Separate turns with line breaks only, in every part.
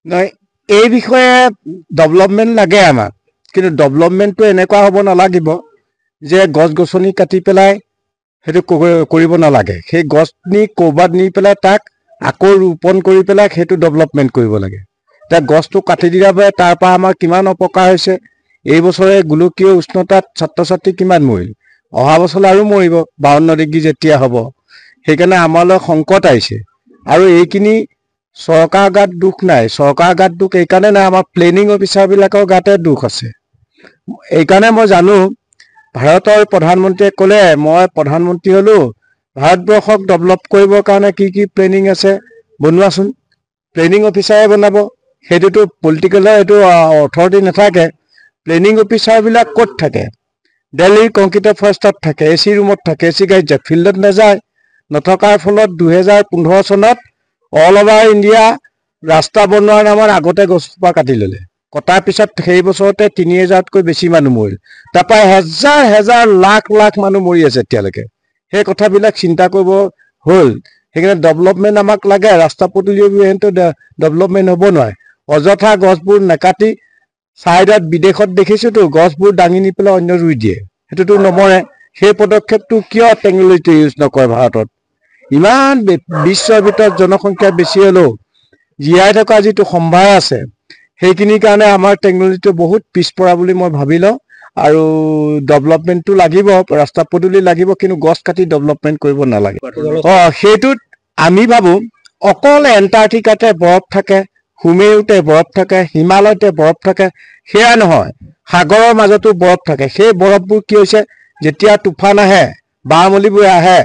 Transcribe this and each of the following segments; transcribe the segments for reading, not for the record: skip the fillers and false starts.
নহয় এই বিষয়ে ডেভেলপমেণ্ট লাগে আমাক, কিন্তু ডেভেলপমেণ্টটো এনেকুৱা হ'ব নালাগিব যে গছ গছনি কাটি পেলাই সেইটো কৰিব নালাগে। সেই গছ নি ক'ৰবাত নি পেলাই তাক আকৌ ৰোপণ কৰি পেলাই সেইটো ডেভেলপমেণ্ট কৰিব লাগে। এতিয়া গছটো কাটি দিয়াৰ বাবে তাৰ পৰা আমাৰ কিমান অপকাৰ হৈছে। এই বছৰে গোলকীয় উষ্ণতাত ছাত্ৰ ছাত্ৰী কিমান মৰিল, অহা বছৰলৈ আৰু মৰিব 52 ডিগ্ৰী যেতিয়া হ'ব। সেইকাৰণে আমালৈ সংকট আহিছে। আৰু এইখিনি চৰকাৰৰ গাত দুখ নাই, চৰকাৰৰ গাত দুখ এইকাৰণে নাই, আমাৰ প্লেনিং অফিচাৰবিলাকৰ গাতে দুখ আছে। এইকাৰণে মই জানো ভাৰতৰ প্ৰধানমন্ত্ৰীয়ে ক'লে মই প্ৰধানমন্ত্ৰী হ'লো, ভাৰতবৰ্ষক ডেভেলপ কৰিবৰ কাৰণে কি কি প্লেনিং আছে বনোৱাচোন। প্লেনিং অফিচাৰে বনাব, সেইটোতো পলিটিকেলৰ এইটো অথৰিটি নাথাকে। প্লেনিং অফিচাৰবিলাক ক'ত থাকে? দিল্লীৰ কংক্ৰিটৰ ফৰেষ্টত থাকে, এ চি ৰুমত থাকে, এ চি গাড়ীত যায়, ফিল্ডত নাযায়। নথকাৰ ফলত 2015 চনত অল অভাৰ ইণ্ডিয়া ৰাস্তা বনোৱাৰ নামত আগতে গছজোপা কাটি ল'লে। কটাৰ পিছত সেই বছৰতে 3000তকৈ বেছি মানুহ মৰিল। তাৰপৰা হেজাৰ হেজাৰ লাখ লাখ মানুহ মৰি আছে এতিয়ালৈকে। সেই কথাবিলাক চিন্তা কৰিব হ'ল। সেইকাৰণে ডেভেলপমেণ্ট আমাক লাগে, ৰাস্তা পদূলি ডেভেলপমেণ্ট হ'ব নোৱাৰে। অযথা গছবোৰ নাকাটি চাইডত বিদেশত দেখিছোতো গছবোৰ দাঙি নি পেলাই অন্য ৰুই দিয়ে, সেইটোতো নমৰে। সেই পদক্ষেপটো কিয় টেকনলজিটো ইউজ নকৰে ভাৰতত? ইমান বিশ্বৰ ভিতৰত জনসংখ্যা বেছি হ'লেও জীয়াই থকা যিটো সম্ভাৰ আছে সেইখিনিৰ কাৰণে আমাৰ টেকনলজিটো বহুত পিছপৰা বুলি মই ভাবি লওঁ। আৰু ডেভেলপমেণ্টটো লাগিব, ৰাস্তা পদূলি লাগিব, কিন্তু গছ কাটি ডেভেলপমেণ্ট কৰিব নালাগে। সেইটোত আমি ভাবোঁ অকল এণ্টাৰ্কটিকাতে বৰফ থাকে, সুমেৰুতে বৰফ থাকে, হিমালয়তে বৰফ থাকে, সেয়া নহয়, সাগৰৰ মাজতো বৰফ থাকে। সেই বৰফবোৰ কি হৈছে, যেতিয়া তুফান আহে, বাওমলিবোৰ আহে,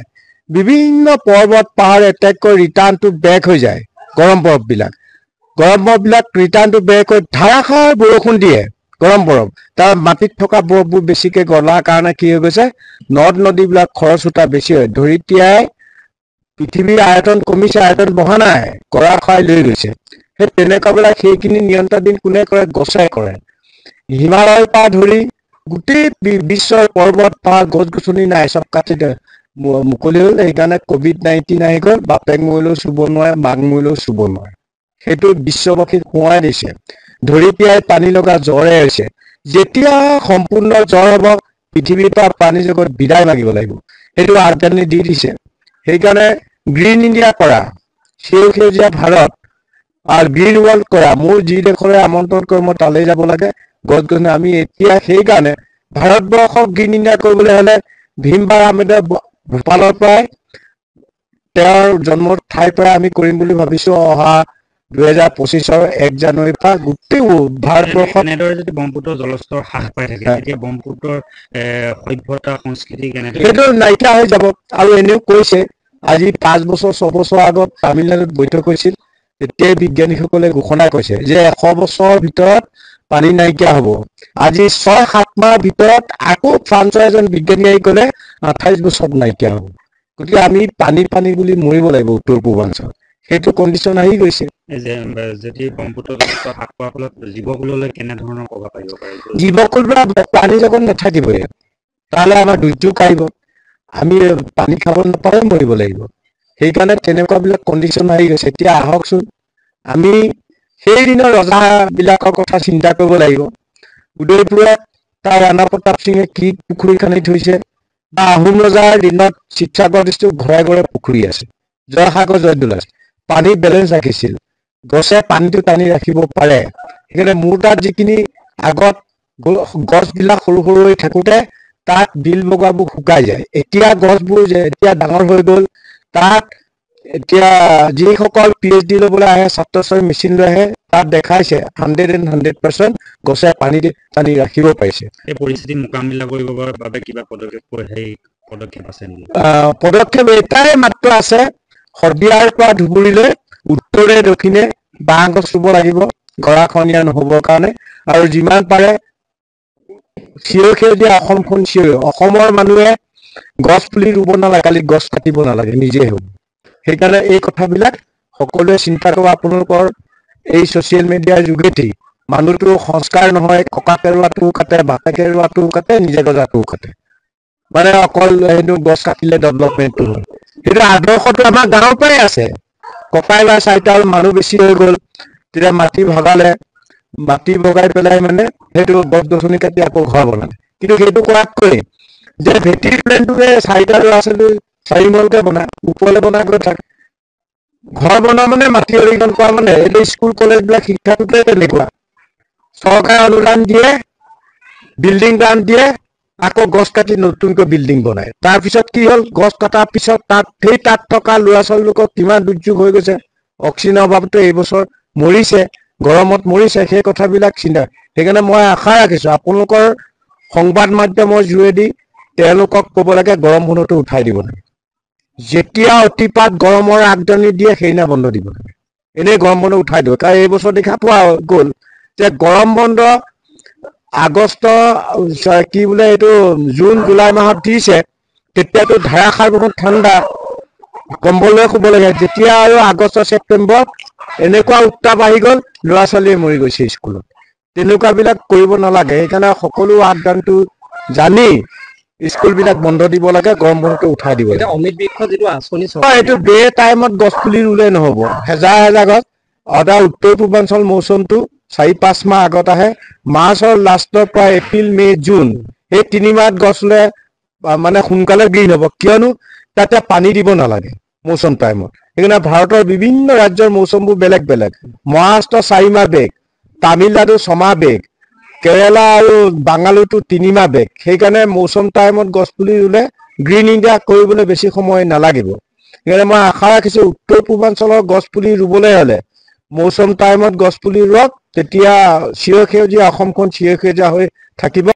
বিভিন্ন পৰ্বত পাহাৰ এটেক কৰি ৰিটাৰ্ণটো বেক হৈ যায়। গৰম বৰফবিলাক ৰিটাৰ্ণটো বেক হৈ ধাৰাসাৰ বৰষুণ দিয়ে। গৰম বৰফ তাৰ মাটিত থকা বৰফবোৰ বেছিকে গলাৰ কাৰণে কি হৈ গৈছে, নদ নদীবিলাক খৰস্ৰোতা বেছি হয়। ধৰিত্ৰীয়াই পৃথিৱীৰ আয়তন কমিছে, আয়তন বঢ়া নাই, গৰাখহাই লৈ গৈছে। সেই তেনেকুৱাবিলাক সেইখিনি নিয়ন্ত্ৰণ কোনে কৰে? গছে কৰে। হিমালয়ৰ পৰা ধৰি গোটেই বিশ্বৰ পৰ্বত পাহাৰ গছ গছনি নাই, চব কাটি মুকলি হ'ল। সেইকাৰণে COVID-19 আহি গ'ল। বাপেক মৰিলেও চুব নোৱাৰে, মাক মৰিলেও চুব নোৱাৰে। সেইটো বিশ্ববাসীক সোঁৱাই দিছে। ধৰিত্ৰীয়াই পানী লগা জ্বৰে হৈছে। যেতিয়া সম্পূৰ্ণ জ্বৰ হ'ব পৃথিৱীৰ পৰা প্ৰাণী জগত বিদায় মাগিব লাগিব, সেইটো আগজাননী দি দিছে। সেইকাৰণে গ্ৰীণ ইণ্ডিয়া কৰা, সেউজীয়া ভাৰত আৰু গ্ৰীণ ৱৰ্ল্ড কৰা, মোৰ যি দেশৰে আমন্ত্ৰণ কৰে মই তালৈ যাব লাগে। গছ গছনি আমি এতিয়া সেইকাৰণে ভাৰতবৰ্ষক গ্ৰীণ ইণ্ডিয়া কৰিবলৈ হ'লে ভীমবাৰ আহমেদে ভূপালৰ পৰাই তেওঁৰ জন্মৰ ঠাইৰ পৰা আমি কৰিম বুলি ভাবিছোঁ। অহা 2025 1 জানুৱাৰীৰ পৰা গোটেই ভাৰতবৰ্ষত
এনেদৰে যদি ব্ৰহ্মপুত্ৰৰ জলস্তৰ হ্ৰাস পাই থাকে তেতিয়া ব্ৰহ্মপুত্ৰৰ সভ্যতা সংস্কৃতি কেনেদৰে
সেইটো নাইকিয়া হৈ যাব। আৰু এনেও কৈছে, আজি 5 বছৰ 6 বছৰ আগত তামিলনাডুত বৈঠক হৈছিল, তেতিয়াই বিজ্ঞানীসকলে ঘোষণা কৰিছে যে 100 বছৰৰ ভিতৰত পানী নাইকিয়া হ'ব। আজি 6-7 মাহৰ ভিতৰত আকৌ ফ্ৰান্সৰ এজন বিজ্ঞানী আহি ক'লে 28 বছৰত নাইকিয়া হ'ব। গতিকে আমি পানী বুলি মৰিব লাগিব উত্তৰ পূৰ্বাঞ্চল। সেইটো কণ্ডিশ্যন আহি গৈছে।
যদি ব্ৰহ্মপুত্ৰ জলস্তৰ হ্ৰাস পোৱাৰ ফলত জীৱকুললৈ কেনেধৰণৰ প্ৰভাৱ পাৰিব পাৰে?
জীৱকুল বা প্ৰাণী জগত নাথাকিবই, তাহলে আমাৰ দুৰ্যোগ আহিব, আমি পানী খাব নাপালে মৰিব লাগিব। সেইকাৰণে তেনেকুৱাবিলাক কণ্ডিশ্যন আহি গৈছে। এতিয়া আহকচোন আমি সেই দিনৰ ৰজাবিলাকৰ কথা চিন্তা কৰিব লাগিব। উদয়পুৰত তাৰ ৰাণা প্ৰতাপ সিঙে কি পুখুৰী খান্দি থৈছে, বা আহোম ৰজাৰ দিনত শিৱসাগৰ ডিষ্ট্ৰিক্টত ঘৰে ঘৰে পুখুৰী আছে, জয়সাগৰ জয়দৌল আছে। পানী বেলেঞ্চ ৰাখিছিল, গছে পানীটো টানি ৰাখিব পাৰে। সেইকাৰণে মোৰ তাত যিখিনি আগত গছবিলাক সৰু সৰু হৈ থাকোঁতে তাত বিল বগাবোৰ শুকাই যায়। এতিয়া গছবোৰ এতিয়া ডাঙৰ হৈ গ'ল, তাত এতিয়া যিসকল PhD ল'বলৈ আহে ছাত্ৰ ছাত্ৰী মেচিন লৈ আহে, তাত দেখাইছে 100% গছে পানী টানি ৰাখিব পাৰিছে।
এই পৰিস্থিতি মোকাবিলা কৰিবৰ বাবে কিবা পদক্ষেপ আছে নেকি?
পদক্ষেপ এটাই মাত্ৰ আছে, শদিয়াৰ পৰা ধুবুৰীলৈ উত্তৰে দক্ষিণে বাঁহ গছ ৰুব লাগিব গৰাখহনীয়া নহ'বৰ কাৰণে। আৰু যিমান পাৰে সেউজীয়া অসমখন অসমৰ মানুহে গছ পুলি ৰুব নালাগে, খালি গছ কাটিব নালাগে, নিজে হ'ব। সেইকাৰণে এই কথাবিলাক সকলোৱে চিন্তা কৰিব। আপোনালোকৰ এই ছ'চিয়েল মিডিয়াৰ যোগেদি মানুহটো সংস্কাৰ নহয়, ককাকে ৰোৱাটোও কাটে, বাপেকে ৰোৱাটোও কাটে, নিজে গজাটোও কাটে। মানে অকল সেইটো গছ কাটিলে ডেভেলপমেণ্টটো হয়, সেইটো আদৰ্শটো আমাৰ গাঁৱৰ পৰাই আছে। ককাই বা চাইতাল মানুহ বেছি হৈ গ'ল, তেতিয়া মাটি ভগাই পেলাই মানে সেইটো গছ গছনি কাটি আকৌ ঘৰ বনালে। কিন্তু সেইটো কৰাতকৈ যে ভেটি প্লেনটোৰে 4টা ল'ৰা ছোৱালী 4 মহলকে বনায়, ওপৰলৈ বনাই গৈ থাকে। ঘৰ বনোৱা মানে মাটি অধিগ্ৰহণ কৰা মানে এইটো স্কুল কলেজবিলাক শিক্ষাটোতে তেনেকুৱা। চৰকাৰে অনুদান দিয়ে, বিল্ডিং দান দিয়ে, আকৌ গছ কাটি নতুনকৈ বিল্ডিং বনায়। তাৰপিছত কি হ'ল, গছ কটাৰ পিছত তাত থকা ল'ৰা ছোৱালীলোকক কিমান দুৰ্যোগ হৈ গৈছে, অক্সিজেনৰ অভাৱতো এইবছৰ মৰিছে, গৰমত মৰিছে, সেই কথাবিলাক চিন্তা। সেইকাৰণে মই আশা ৰাখিছোঁ আপোনালোকৰ সংবাদ মাধ্যমৰ যোগেদি তেওঁলোকক ক'ব লাগে গৰম বন্ধটো উঠাই দিব লাগে। যেতিয়া অতিপাত গৰমৰ আগজাননী দিয়ে সেইদিনা বন্ধ দিব লাগে, এনেই গৰম বন্ধ উঠাই দিব। কাৰণ এইবছৰ দেখা পোৱা গ'ল যে গৰম বন্ধ আগষ্ট কি বোলে এইটো জুন জুলাই মাহত দিছে, তেতিয়াতো ধাৰাসাৰ বহুত ঠাণ্ডা, কম্বল লৈ শুব লাগে। যেতিয়া আৰু আগষ্ট ছেপ্টেম্বৰত এনেকুৱা উত্তাপ আহি গ'ল, ল'ৰা ছোৱালীয়ে মৰি গৈছে স্কুলত। তেনেকুৱাবিলাক কৰিব নালাগে। সেইকাৰণে সকলো আহ্বানটো জানি স্কুলবিলাক বন্ধ দিব লাগে, গৰম বন্ধটো উঠাই দিব লাগে।
অমৃত বৃক্ষ যিটো আঁচনি
এইটো বে টাইমত গছ পুলি ৰুলে নহ'ব, হেজাৰ গছ। উত্তৰ পূৰ্বাঞ্চল মৌচুমটো 4-5 মাহ আগত আহে। মাৰ্চৰ লাষ্টৰ পৰা এপ্ৰিল মে জুন এই 3 মাহত গছ ৰুলে মানে সোনকালে গ্ৰীণ হ'ব, কিয়নো তাতে পানী দিব নালাগে মৌচুম টাইমত। সেইকাৰণে ভাৰতৰ বিভিন্ন ৰাজ্যৰ মৌচুমবোৰ বেলেগ বেলেগ। মহাৰাষ্ট্ৰ 4 মাহ বেগ, তামিলনাডু 6 মাহ বেগ, কেৰেলা আৰু বাংগালুৰুটো 3 মাহ বেগ। সেইকাৰণে মৌচুম টাইমত গছ পুলি ৰুলে গ্ৰীণ ইণ্ডিয়া কৰিবলৈ বেছি সময় নালাগিব। সেইকাৰণে মই আশা ৰাখিছোঁ উত্তৰ পূৰ্বাঞ্চলৰ গছ পুলি ৰুবলৈ হ'লে মৌচুম টাইমত গছ পুলি ৰুৱক, তেতিয়া চিৰসেউজীয়া অসমখন চিৰসেউজীয়া হৈ থাকিব।